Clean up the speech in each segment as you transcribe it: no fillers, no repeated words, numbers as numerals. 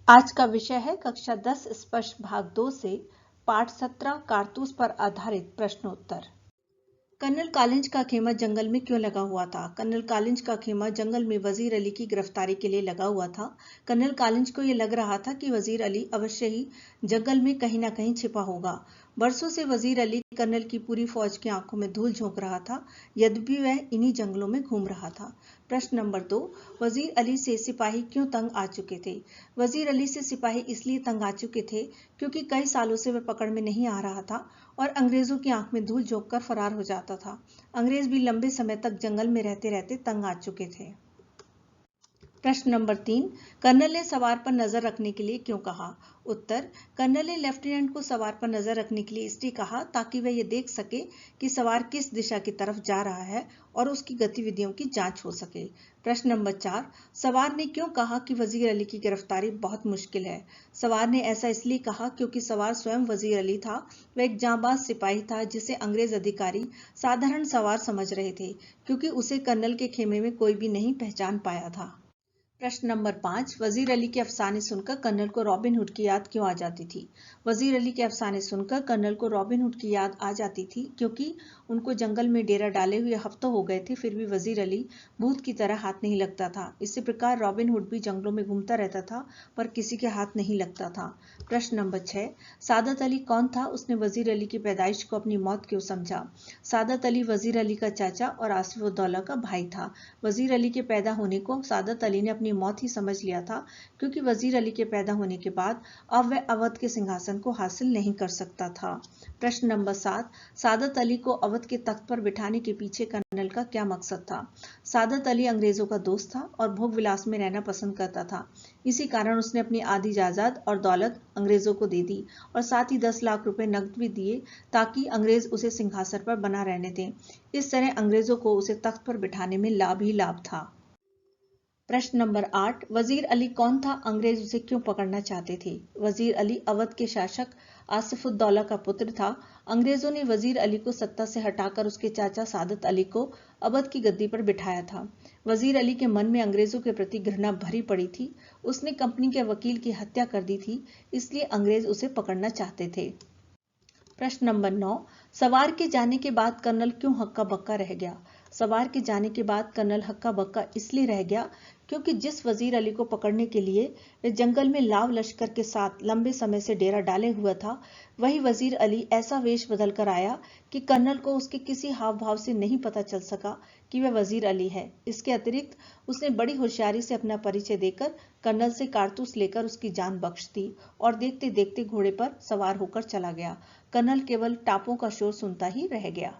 आज का विषय है कक्षा 10 स्पष्ट भाग 2 से पाठ 17 कारतूस पर आधारित प्रश्नोत्तर। कर्नल कॉलिंज का खेमा जंगल में क्यों लगा हुआ था? कर्नल कॉलिंज का खेमा जंगल में वजीर अली की गिरफ्तारी के लिए लगा हुआ था। कर्नल कॉलिंज को यह लग रहा था कि वजीर अली अवश्य ही जंगल में कहीं ना कहीं छिपा होगा। बरसों से वजीर अली कर्नल की पूरी फौज की आंखों में धूल झोंक रहा था, यद्यपि वह इन्हीं जंगलों में घूम रहा था। प्रश्न नंबर 2, वजीर अली से सिपाही क्यों तंग आ चुके थे? वजीर अली से सिपाही इसलिए तंग आ चुके थे क्योंकि कई सालों से वह पकड़ में नहीं आ रहा था और अंग्रेजों की आंख में धूल झोंक कर फरार हो जाता था। अंग्रेज भी लंबे समय तक जंगल में रहते रहते तंग आ चुके थे। प्रश्न नंबर 3, कर्नल ने सवार पर नजर रखने के लिए क्यों कहा? उत्तर, कर्नल ने लेफ्टिनेंट को सवार पर नजर रखने के लिए इसलिए कहा ताकि वह यह देख सके कि सवार किस दिशा की तरफ जा रहा है और उसकी गतिविधियों की जांच हो सके। प्रश्न नंबर 4, सवार ने क्यों कहा कि वजीर अली की गिरफ्तारी बहुत मुश्किल है? सवार ने ऐसा इसलिए कहा क्योंकि सवार स्वयं वजीर अली था। वह एक जांबाज सिपाही था जिसे अंग्रेज अधिकारी साधारण सवार समझ रहे थे क्योंकि उसे कर्नल के खेमे में कोई भी नहीं पहचान पाया था। प्रश्न नंबर 5, वजीर अली के अफसाने सुनकर कर्नल को रॉबिन हुड की याद क्यों आ जाती थी? वजीर अली के अफसाने सुनकर कर्नल को रॉबिन हुड की याद आ जाती थी क्योंकि उनको जंगल में डेरा डाले हुए हफ्तों हो गए थे, फिर भी वजीर अली भूत की तरह हाथ नहीं लगता था। इसी प्रकार रॉबिन हुड भी जंगलों में घूमता रहता था पर किसी के हाथ नहीं लगता था। प्रश्न नंबर 6, सादत अली कौन था? उसने वजीर अली की पैदाइश को अपनी मौत क्यों समझा? सादत अली वजीर अली का चाचा और आसिफउद्दौला का भाई था। वजीर अली के पैदा होने को सादत अली ने अपनी मौत ही समझ लिया था क्योंकि वजीर अली के पैदा होने के बाद अब वह अवध के सिंहासन को हासिल नहीं कर सकता था। प्रश्न नंबर 7, सादत अली को अवध के तख्त पर बिठाने के पीछे कर्नल का क्या मकसद था? सादत अली अंग्रेजों का दोस्त था और भोग विलास में रहना पसंद करता था। इसी कारण उसने अपनी आधी जायदाद और दौलत अंग्रेजों को दे दी और साथ ही 10 लाख रुपए नकद भी दिए ताकि अंग्रेज उसे सिंहासन पर बना रहने दें। इस तरह अंग्रेजों को उसे तख्त पर बिठाने में लाभ ही लाभ था। प्रश्न नंबर 8, वजीर अली कौन था? अंग्रेज उसे क्यों पकड़ना चाहते थे? वजीर अली अवध के शासक आसिफउद्दौला का पुत्र था। अंग्रेजों ने वजीर अली को सत्ता से हटाकर उसके चाचा सादत अली को अवध की गद्दी पर बिठाया था। वजीर अली के मन में अंग्रेजों के प्रति घृणा भरी पड़ी थी। उसने कंपनी के वकील की हत्या कर दी थी, इसलिए अंग्रेज उसे पकड़ना चाहते थे। प्रश्न नंबर 9, सवार के जाने के बाद कर्नल क्यों हक्का बक्का रह गया? सवार के जाने के बाद कर्नल हक्का बक्का इसलिए रह गया क्योंकि जिस वजीर अली को पकड़ने के लिए वे जंगल में लाव लश्कर के साथ लंबे समय से डेरा डाले हुआ था, वही वजीर अली ऐसा वेश बदल कर आया कि कर्नल को उसके किसी हाव भाव से नहीं पता चल सका कि वह वजीर अली है। इसके अतिरिक्त उसने बड़ी होशियारी से अपना परिचय देकर कर्नल से कारतूस लेकर उसकी जान बख्श दी और देखते देखते घोड़े पर सवार होकर चला गया। कर्नल केवल टापों का शोर सुनता ही रह गया।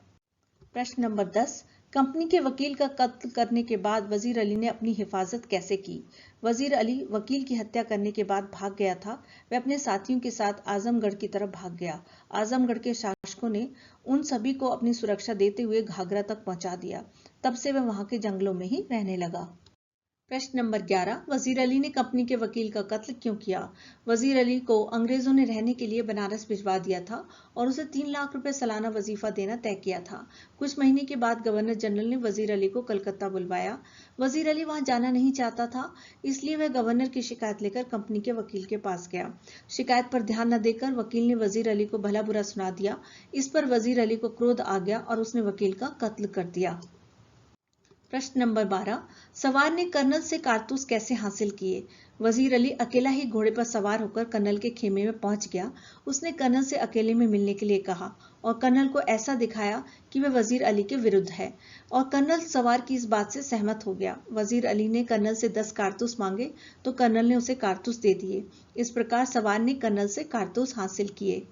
प्रश्न नंबर 10, कंपनी के वकील का कत्ल करने के बाद वजीर अली ने अपनी हिफाजत कैसे की? वजीर अली वकील की हत्या करने के बाद भाग गया था। वह अपने साथियों के साथ आजमगढ़ की तरफ भाग गया। आजमगढ़ के शासकों ने उन सभी को अपनी सुरक्षा देते हुए घाघरा तक पहुंचा दिया। तब से वह वहां के जंगलों में ही रहने लगा। प्रश्न नंबर 11, वजीर अली ने कंपनी के वकील का कत्ल क्यों किया? वजीर अली को अंग्रेजों ने रहने के लिए बनारस भिजवा दिया था और उसे 3 लाख रुपए सालाना वजीफा देना तय किया था। कुछ महीने के बाद गवर्नर जनरल ने वजीर अली को कलकत्ता बुलवाया। वजीर अली वहां जाना नहीं चाहता था, इसलिए वह गवर्नर की शिकायत लेकर कंपनी के वकील के पास गया। शिकायत पर ध्यान न देकर वकील ने वजीर अली को भला बुरा सुना दिया। इस पर वजीर अली को क्रोध आ गया और उसने वकील का कत्ल कर दिया। प्रश्न नंबर 12, सवार ने कर्नल से कारतूस कैसे हासिल किए? वजीर अली अकेला ही घोड़े पर सवार होकर कर्नल के खेमे में पहुंच गया। उसने कर्नल से अकेले में मिलने के लिए कहा और कर्नल को ऐसा दिखाया कि वह वजीर अली के विरुद्ध है और कर्नल सवार की इस बात से सहमत हो गया। वजीर अली ने कर्नल से 10 कारतूस मांगे तो कर्नल ने उसे कारतूस दे दिए। इस प्रकार सवार ने कर्नल से कारतूस हासिल किए।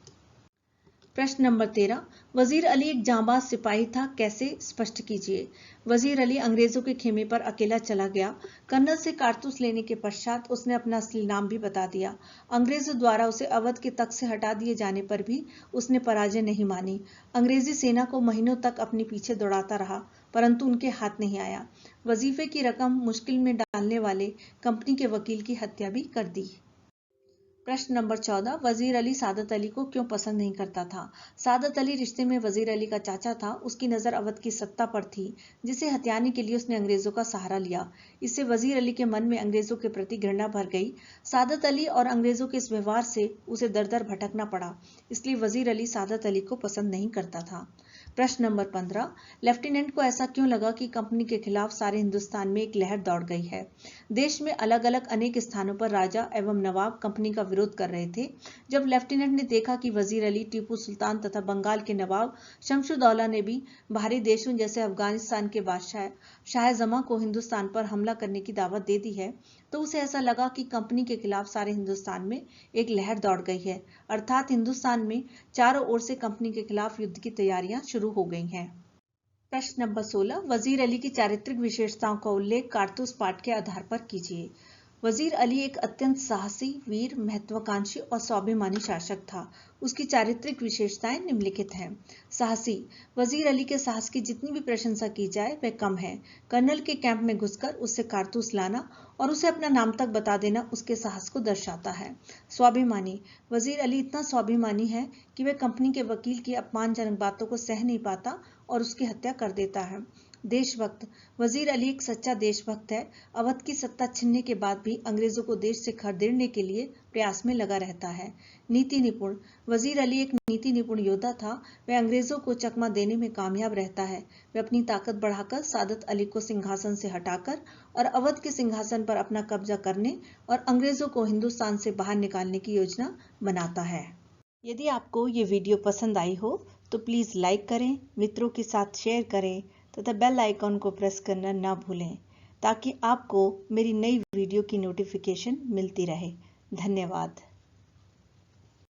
प्रश्न नंबर 13, वजीर अली एक जांबाज सिपाही था, कैसे? स्पष्ट कीजिए। वजीर अली अंग्रेजों के खेमे पर अकेला चला गया। कर्नल से कारतूस लेने के पश्चात उसने अपना असली नाम भी बता दिया। अंग्रेजों द्वारा उसे अवध के तख्त से हटा दिए जाने पर भी उसने पराजय नहीं मानी। अंग्रेजी सेना को महीनों तक अपने पीछे दौड़ाता रहा परंतु उनके हाथ नहीं आया। वजीफे की रकम मुश्किल में डालने वाले कंपनी के वकील की हत्या भी कर दी। प्रश्न नंबर 14, वजीर अली सादत अली को क्यों पसंद नहीं करता था? सादत अली रिश्ते में वजीर अली का चाचा था। उसकी नज़र अवध की सत्ता पर थी, जिसे हथियाने के लिए उसने अंग्रेजों का सहारा लिया। इससे वजीर अली के मन में अंग्रेजों के प्रति घृणा भर गई। सादत अली और अंग्रेजों के इस व्यवहार से उसे दर दर भटकना पड़ा, इसलिए वजीर अली सादत अली को पसंद नहीं करता था। प्रश्न नंबर 15, लेफ्टिनेंट को ऐसा क्यों लगा कि कंपनी के खिलाफ सारे हिंदुस्तान में एक लहर दौड़ गई है? देश में अलग अलग अनेक स्थानों पर राजा एवं नवाब कंपनी का विरोध कर रहे थे। जब लेफ्टिनेंट ने देखा कि वजीर अली, टीपू सुल्तान तथा बंगाल के नवाब शमशुद्दौला ने भी बाहरी देशों जैसे अफगानिस्तान के बादशाह शाहजमा को हिंदुस्तान पर हमला करने की दावत दे दी है, तो उसे ऐसा लगा कि कंपनी के खिलाफ सारे हिंदुस्तान में एक लहर दौड़ गई है, अर्थात हिंदुस्तान में चारों ओर से कंपनी के खिलाफ युद्ध की तैयारियां शुरू हो गई हैं। प्रश्न नंबर 16, वजीर अली की चारित्रिक विशेषताओं का उल्लेख कारतूस पाठ के आधार पर कीजिए। वजीर अली एक अत्यंत साहसी, वीर, महत्वाकांक्षी और स्वाभिमानी शासक था। उसकी चारित्रिक विशेषताएं निम्नलिखित हैं। साहसी, वजीर अली के साहस की जितनी भी प्रशंसा की जाए वह कम है। कर्नल के कैंप में घुसकर उससे कारतूस लाना और उसे अपना नाम तक बता देना उसके साहस को दर्शाता है। स्वाभिमानी, वजीर अली इतना स्वाभिमानी है कि वह कंपनी के वकील की अपमानजनक बातों को सह नहीं पाता और उसकी हत्या कर देता है। देशभक्त, वजीर अली एक सच्चा देशभक्त है। अवध की सत्ता छिनने के बाद भी अंग्रेजों को देश से खदेड़ने के लिए प्रयास में लगा रहता है। नीति निपुण, वजीर अली एक नीति निपुण योद्धा था। वह अंग्रेजों को चकमा देने में कामयाब रहता है। वह अपनी ताकत बढ़ाकर सादत अली को सिंहासन से हटाकर और अवध के सिंहासन पर अपना कब्जा करने और अंग्रेजों को हिंदुस्तान से बाहर निकालने की योजना बनाता है। यदि आपको ये वीडियो पसंद आई हो तो प्लीज़ लाइक करें, मित्रों के साथ शेयर करें तथा बेल आइकॉन को प्रेस करना ना भूलें, ताकि आपको मेरी नई वीडियो की नोटिफिकेशन मिलती रहे। धन्यवाद।